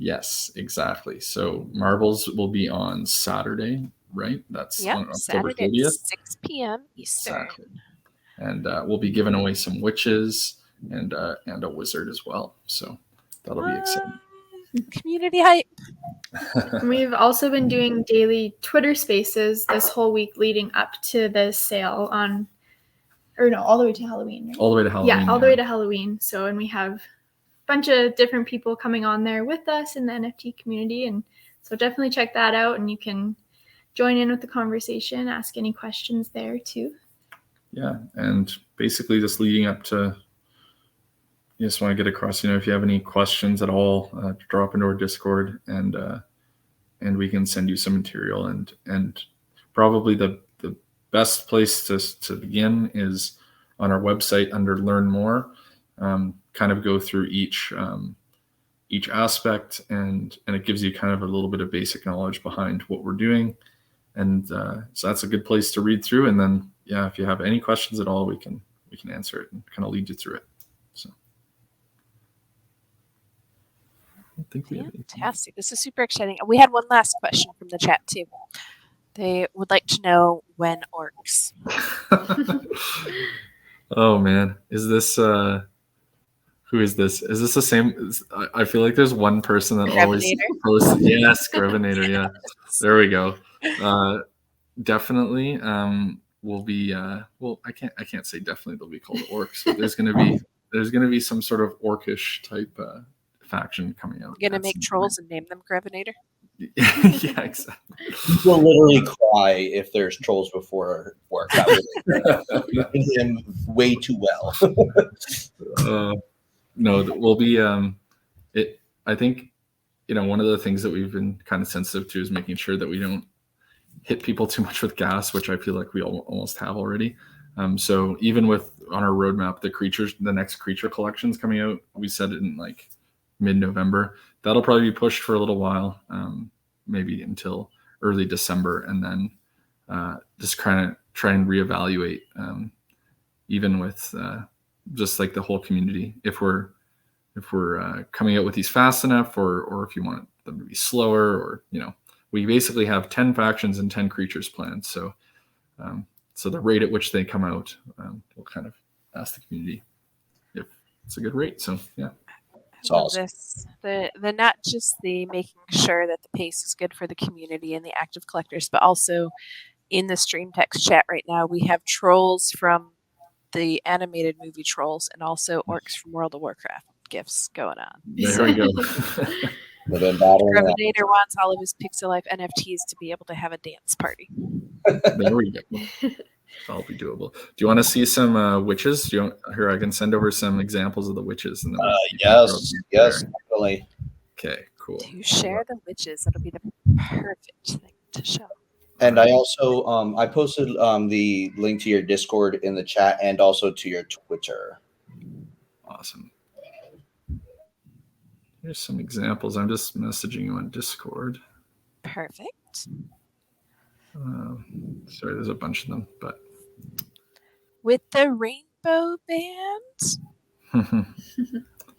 Yes, exactly. So Marbles will be on Saturday, right? That's on October 30th. 6 p.m. Eastern. Exactly. And we'll be giving away some witches and a wizard as well. So that'll be exciting. Community hype. We've also been doing daily Twitter spaces this whole week leading up to the sale all the way to Halloween. Right? All the way to Halloween. Yeah, all the way to Halloween. So, and we have a bunch of different people coming on there with us in the NFT community. And so definitely check that out, and you can join in with the conversation, ask any questions there too. Yeah, and basically just leading up to, you just want to get across, if you have any questions at all, drop into our Discord, and we can send you some material. And probably the best place to begin is on our website under Learn More. Kind of go through each aspect, and it gives you kind of a little bit of basic knowledge behind what we're doing. And so that's a good place to read through. And then, if you have any questions at all, we can answer it and kind of lead you through it. So I think we have Fantastic. This is super exciting. We had one last question from the chat too. They would like to know when orcs. Oh man, is this who is this? Is this the same? I feel like there's one person that always posts. Yes, Grevinator. Yeah, there we go. Definitely. Will be. Well, I can't say definitely they'll be called orcs, but there's gonna be some sort of orcish type faction coming out. You're gonna make trolls and name them Grevinator? Yeah, exactly. We'll literally cry if there's trolls before work. Him way too well. No, we'll be. I think, one of the things that we've been kind of sensitive to is making sure that we don't hit people too much with gas, which I feel like we almost have already. So even on our roadmap, the next creature collection's coming out. We said it in like mid-November. That'll probably be pushed for a little while, maybe until early December, and then just kind of try and reevaluate, even with just like the whole community, if we're coming out with these fast enough, or if you want them to be slower, or we basically have 10 factions and 10 creatures planned. So the rate at which they come out, we'll kind of ask the community if it's a good rate. So yeah. I love this. The not just the making sure that the pace is good for the community and the active collectors, but also in the stream text chat right now, we have trolls from the animated movie Trolls and also orcs from World of Warcraft gifts going on. There we go. Grevinator wants all of his PixaLyfe NFTs to be able to have a dance party. There we go. That'll be doable. Do you want to see some witches? Here, I can send over some examples of the witches. And then yes, definitely. Okay, cool. To share the witches, that'll be the perfect thing to show. And I also I posted the link to your Discord in the chat and also to your Twitter. Awesome. Here's some examples. I'm just messaging you on Discord. Perfect. Sorry, there's a bunch of them, but with the rainbow band.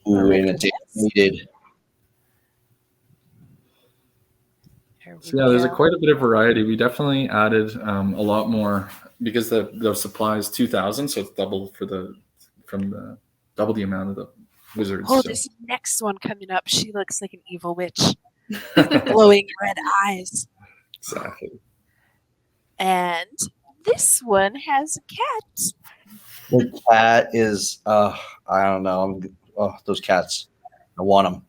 Ooh, and it's needed. So yeah, there's quite a bit of variety. We definitely added a lot more because the supply is 2,000, so it's double double the amount of the wizards. Oh, this next one coming up, she looks like an evil witch, glowing red eyes. Exactly. And this one has a cat. The cat is, I don't know. Those cats, I want them.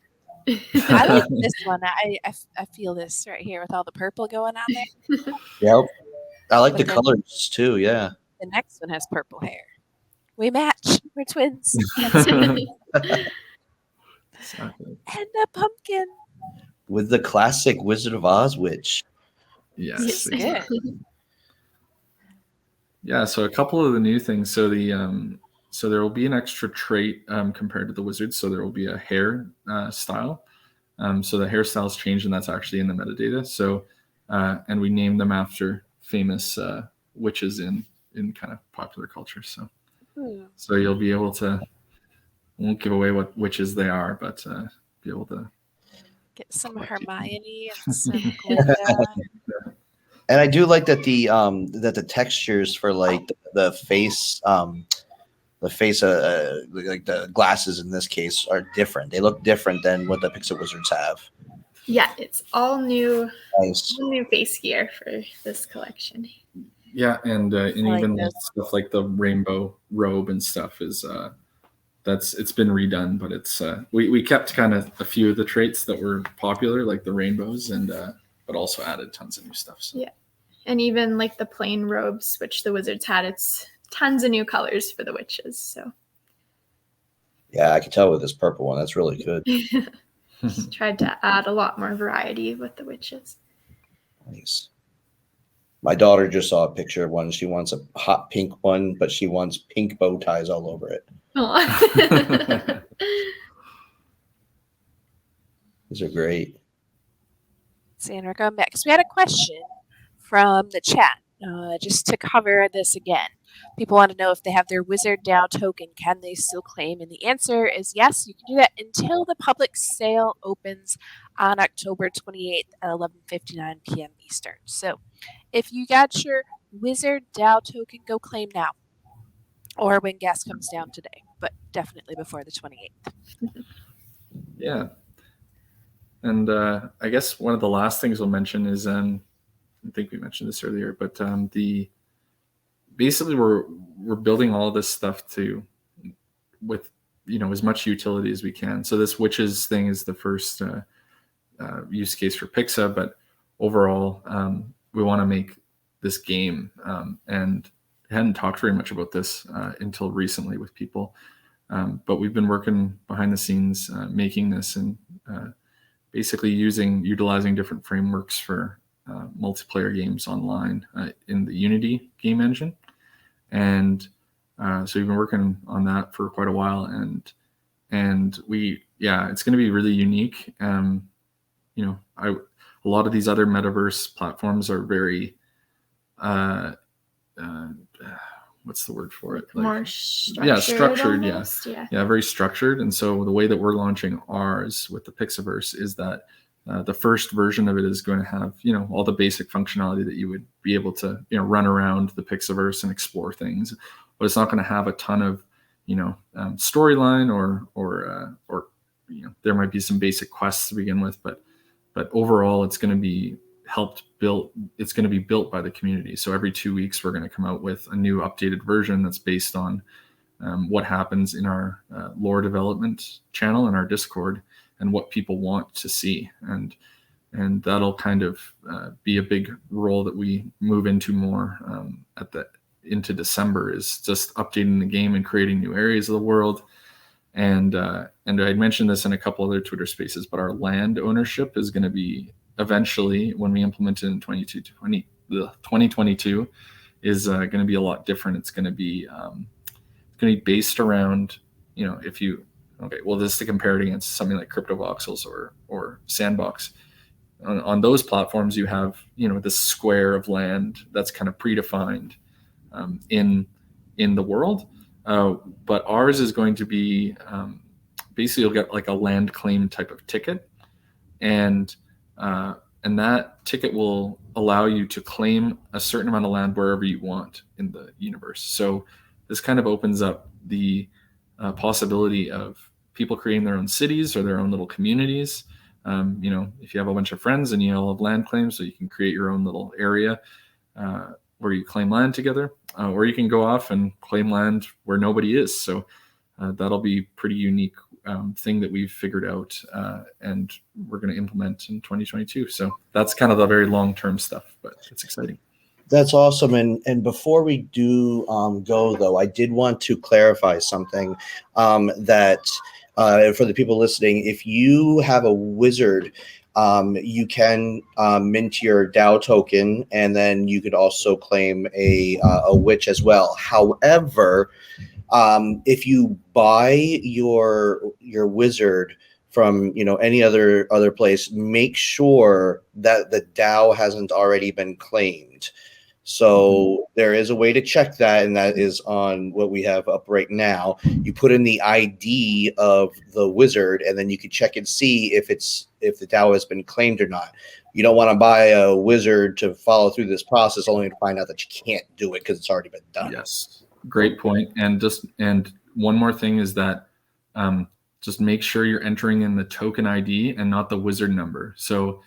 I like this one. I feel this right here with all the purple going on there. Yep. I like the colors too, yeah. The next one has purple hair. We match. We're twins. Exactly. And a pumpkin. With the classic Wizard of Oz witch. Yes. Exactly. Yeah, so a couple of the new things. So so there will be an extra trait compared to the wizards. So there will be a hair style. So the hairstyles change, and that's actually in the metadata. So and we named them after famous witches in kind of popular culture. So you'll be able to, won't give away what witches they are, but be able to get some Hermione and some Glinda. And I do like that the textures for like the face like the glasses in this case are different. They look different than what the PixaWizards have. Yeah, it's all new. Nice. All new face gear for this collection. Yeah, and even stuff like the rainbow robe and stuff is it's been redone, but it's we kept kind of a few of the traits that were popular, like the rainbows, and but also added tons of new stuff. So. Yeah. And even like the plain robes, which the wizards had, it's tons of new colors for the witches. So Yeah, I can tell with this purple one. That's really good. just tried to add a lot more variety with the witches. Nice. My daughter just saw a picture of one. She wants a hot pink one, but she wants pink bow ties all over it. Aw. These are great. Sandra, going back, because we had a question from the chat, just to cover this again. People want to know if they have their PixaDao token, can they still claim? And the answer is yes, you can do that until the public sale opens on October 28th at 11:59 p.m. Eastern. So if you got your PixaDao token, go claim now, or when gas comes down today, but definitely before the 28th. Yeah. And I guess one of the last things we'll mention is, I think we mentioned this earlier, but basically we're building all this stuff with as much utility as we can. So this witches thing is the first use case for Pixa, but overall we want to make this game, and hadn't talked very much about this until recently with people, but we've been working behind the scenes making this, and basically utilizing different frameworks for multiplayer games online in the Unity game engine. And so we've been working on that for quite a while, and it's going to be really unique. A lot of these other metaverse platforms are very what's the word for it? More structured. Structured. Almost. Yeah, very structured. And so the way that we're launching ours with the Pixaverse is that the first version of it is going to have all the basic functionality that you would be able to run around the Pixaverse and explore things, but it's not going to have a ton of storyline or there might be some basic quests to begin with, but overall it's going to be it's going to be built by the community. So every 2 weeks we're going to come out with a new updated version that's based on what happens in our lore development channel in our Discord and what people want to see, and that'll kind of be a big role that we move into more into December, is just updating the game and creating new areas of the world. And I mentioned this in a couple other Twitter spaces, but our land ownership is going to be eventually, when we implement it in 2022, is going to be a lot different. It's going to be based around, this is to compare it against something like CryptoVoxels or Sandbox. On those platforms, you have this square of land that's kind of predefined in the world, but ours is going to be basically you'll get like a land claim type of ticket, and that ticket will allow you to claim a certain amount of land wherever you want in the universe. So this kind of opens up the possibility of people creating their own cities or their own little communities. If you have a bunch of friends and you all have land claims, so you can create your own little area where you claim land together, or you can go off and claim land where nobody is. So that'll be pretty unique thing that we've figured out, and we're going to implement in 2022. So that's kind of the very long-term stuff, but it's exciting. That's awesome. And before we do go, though, I did want to clarify something that for the people listening, if you have a wizard, you can mint your DAO token, and then you could also claim a witch as well. However, if you buy your wizard from any other place, make sure that the DAO hasn't already been claimed. So there is a way to check that, and that is on what we have up right now. You put in the ID of the wizard, and then you can check and see if the DAO has been claimed or not. You don't want to buy a wizard to follow through this process only to find out that you can't do it because it's already been done. Yes, great point. And one more thing is that just make sure you're entering in the token ID and not the wizard number. So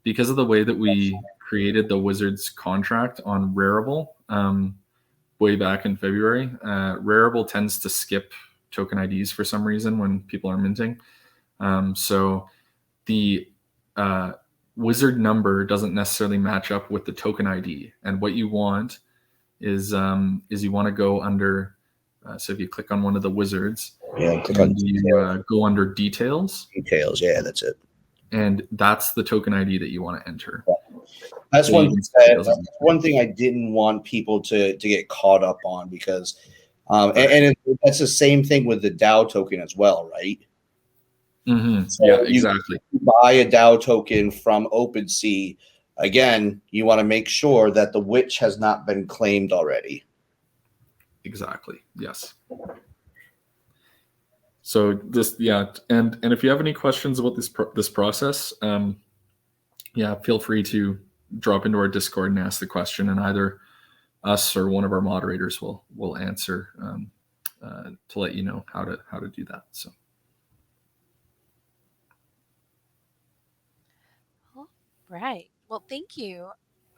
because of the way that we created the Wizards contract on Rarible way back in February, Rarible tends to skip token IDs for some reason when people are minting. So the wizard number doesn't necessarily match up with the token ID. And what you want is you want to go under, so if you click on one of the wizards, click on you go under details. details. Yeah, that's it. And that's the token ID that you want to enter. That's So one you can thing see that, those. one thing I didn't want people to get caught up on, because and that's the same thing with the DAO token as well, right? So Yeah, exactly. you buy a DAO token from OpenSea. Again, you want to make sure that the witch has not been claimed already. Exactly. Yes. So this, yeah, and if you have any questions about this process, yeah, feel free to drop into our Discord and ask the question, and either us or one of our moderators will answer to let you know how to do that. So. Right. Well, thank you,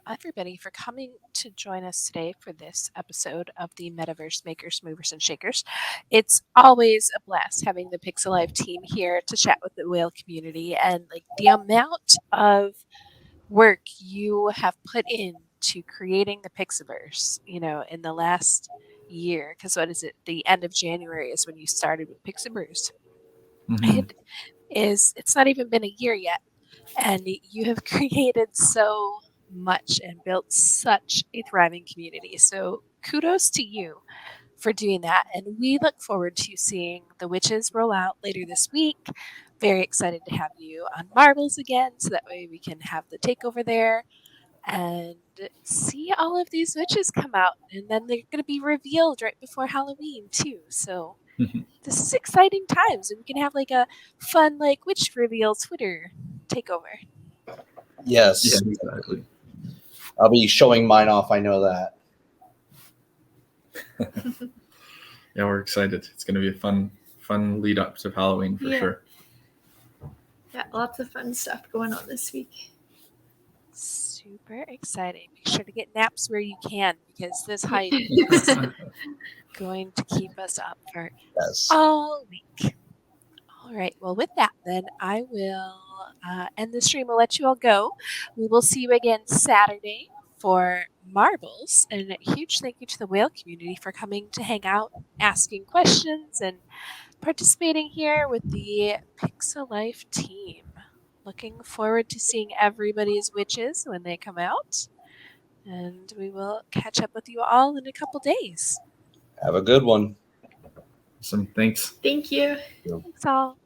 everybody, for coming to join us today for this episode of the Metaverse Makers, Movers, and Shakers. It's always a blast having the PixaLyfe team here to chat with the Whale community, and like the amount of work you have put into creating the Pixaverse, in the last year. Because what is it? The end of January is when you started with Pixaverse. It's not even been a year yet. And you have created so much and built such a thriving community. So kudos to you for doing that. And we look forward to seeing the witches roll out later this week. Very excited to have you on Marbles again, so that way we can have the takeover there and see all of these witches come out. And then they're going to be revealed right before Halloween too. So this is exciting times, and we can have like a fun witch reveal Twitter takeover. Yes. Yeah, exactly. I'll be showing mine off. I know that. Yeah, we're excited. It's going to be a fun lead up to Halloween for sure. Yeah, lots of fun stuff going on this week. Super exciting. Make sure to get naps where you can, because this hype is going to keep us up for all week. All right. Well, with that, then I will end the stream. We'll let you all go. We will see you again Saturday for Marbles. And a huge thank you to the Whale community for coming to hang out, asking questions, and participating here with the PixaLyfe team. Looking forward to seeing everybody's witches when they come out. And we will catch up with you all in a couple days. Have a good one. Awesome. Thanks. Thank you. Thanks all.